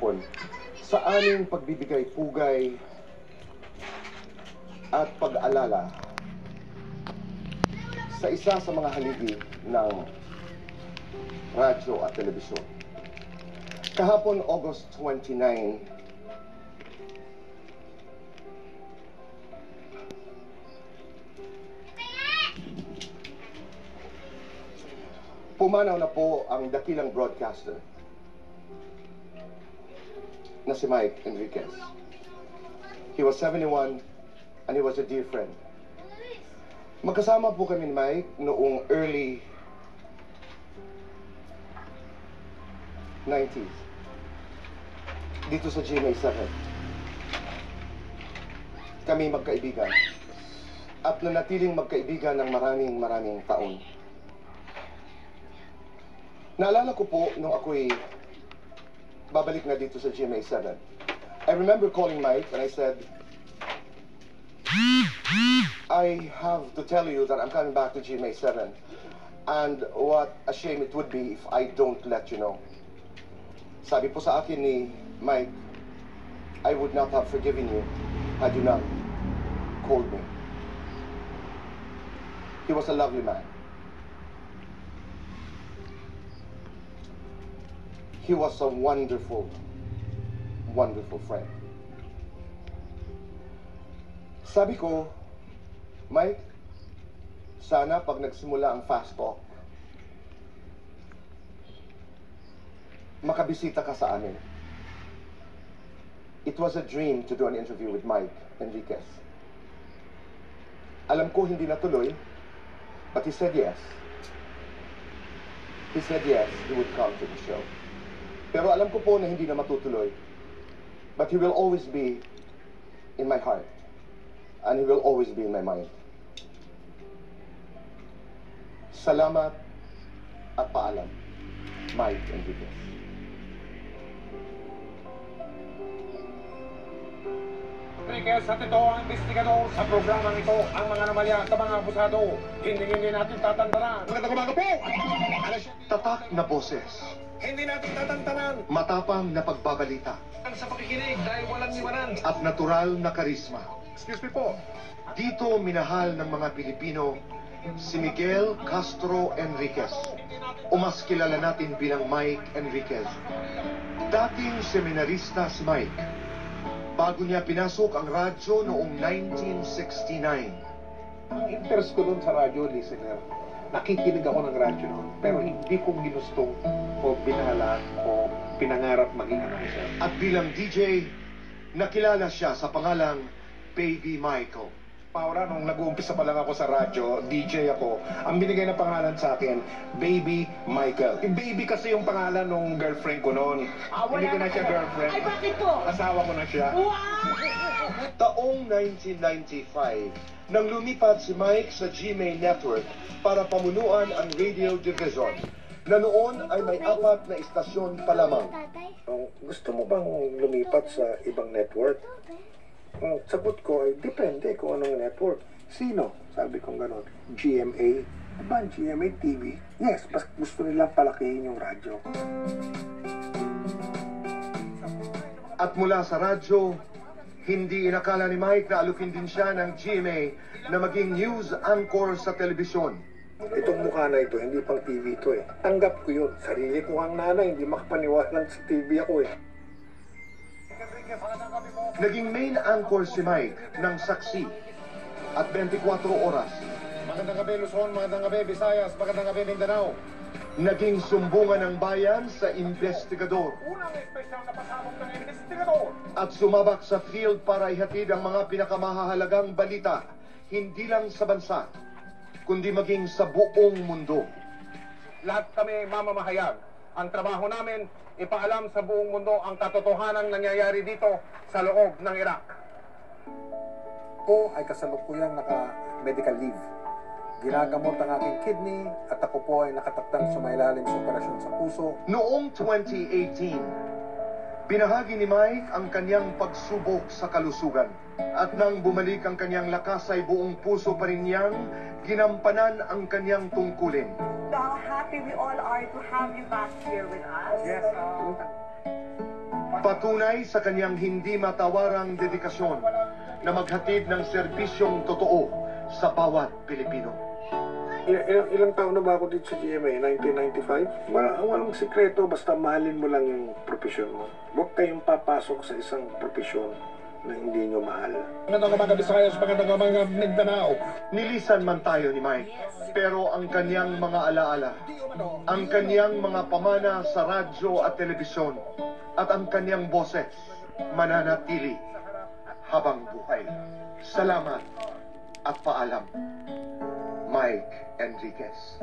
kahapon sa aming pagbibigay-pugay at pag-alala sa isa sa mga haligi ng radyo at telebisyon. Kahapon, August 29, pumanaw na po ang dakilang broadcaster na si Mike Enriquez. He was 71 and he was a dear friend. Magkasama po kami ni Mike noong early 90s dito sa GMA 7. Kami magkaibigan at nanatiling magkaibigan ng maraming taon. Naalala ko po nung ako'y babalik na dito sa GMA 7. I remember calling Mike and I said, I have to tell you that I'm coming back to GMA 7 and what a shame it would be if I don't let you know. Sabi po sa akin ni Mike, I would not have forgiven you had you not called me. He was a lovely man. He was a wonderful friend. Sabi ko, Mike, sana pag nagsimula ang Fast Talk, makabisita ka sa amin. It was a dream to do an interview with Mike Enriquez. Alam ko hindi natuloy, but he said yes. He said yes, he would come to the show. Pero alam ko po na hindi na matutuloy. But he will always be in my heart. And he will always be in my mind. Salamat at paalam, Mike Enriquez. Enriquez at ito ang investigador sa programang ito, ang mga anomalya at mga abusado. Hindi natin tatantanan. Magandang umaga po! Tatak na boses. Hindi natin tatantanan. Matapang na pagbabalita. Sa pakikinig dahil walang iwanan. At natural na karisma. Excuse me po. Dito minahal ng mga Pilipino si Miguel Castro Enriquez. O mas kilala natin bilang Mike Enriquez. Dating seminarista si Mike. Bago niya pinasok ang radyo noong 1969. Ang interest ko dun sa radyo listener, nakikinig ako ng radyo noon, pero hindi ko ginustong o binala o pinangarap maging announcer. At bilang DJ, nakilala siya sa pangalang Baby Michael. Paura, nung nag-uumpisa pa lang ako sa radyo, DJ ako, ang binigay na pangalan sa akin, Baby Michael. Yung Baby kasi yung pangalan ng girlfriend ko noon. Hindi ko na siya girlfriend. Ay, bakit po? Asawa ko na siya. Wow! Taong 1995, nang lumipat si Mike sa GMA Network para pamunuan ang radio division, na noon ay may 4 na istasyon pa lamang. Gusto mo bang lumipat sa ibang network? Ang sagot ko ay depende kung anong network. Sino? Sabi kong gano'n. GMA? Diba GMA TV? Yes, mas gusto nilang palakihin yung radyo. At mula sa radyo, hindi inakala ni Mike na alukin din siya ng GMA na maging news anchor sa telebisyon. Itong mukha na ito, hindi pang TV ito eh. Tanggap ko yun. Sarili ko ang nanay, hindi makapaniwalang sa TV ako eh. Naging main anchor si Mike ng Saksi at 24 oras. Magandang gabi Luzon, magandang gabi Visayas, magandang gabi Mindanao. Naging sumbungan ng bayan sa investigador. Unang espesyal na pasabog ng investigador. At sumabak sa field para ihatid ang mga pinakamahalagang balita, hindi lang sa bansa, kundi maging sa buong mundo. Lahat kami mamamahayag. Ang trabaho namin, ipaalam sa buong mundo ang katotohanang nangyayari dito sa loob ng Iraq. Ako ay kasalukuyang naka-medical leave. Ginagamot ang aking kidney at ako po ay nakatakdang sumailalim sa operasyon sa puso. Noong 2018, binahagi ni Mike ang kanyang pagsubok sa kalusugan. At nang bumalik ang kanyang lakas ay buong puso pa rin niyang ginampanan ang kanyang tungkulin. How happy we all are to have you back here with us. Yes, Patunay sa kanyang hindi matawarang dedikasyon na maghatid ng serbisyong totoo sa bawat Pilipino. Ilang taon na ba ako dito sa GMA? 1995? Walang sikreto, basta mahalin mo lang yung profesyon mo. Huwag kayong papasok sa isang profesyon na hindi nyo mahal. Magandang umaga, Visayas. Magandang umaga, Mindanao. Nilisan man tayo ni Mike, pero ang kanyang mga alaala, ang kanyang mga pamana sa radyo at telebisyon, at ang kanyang boses, mananatili habang buhay. Salamat at paalam, Mike Enriquez.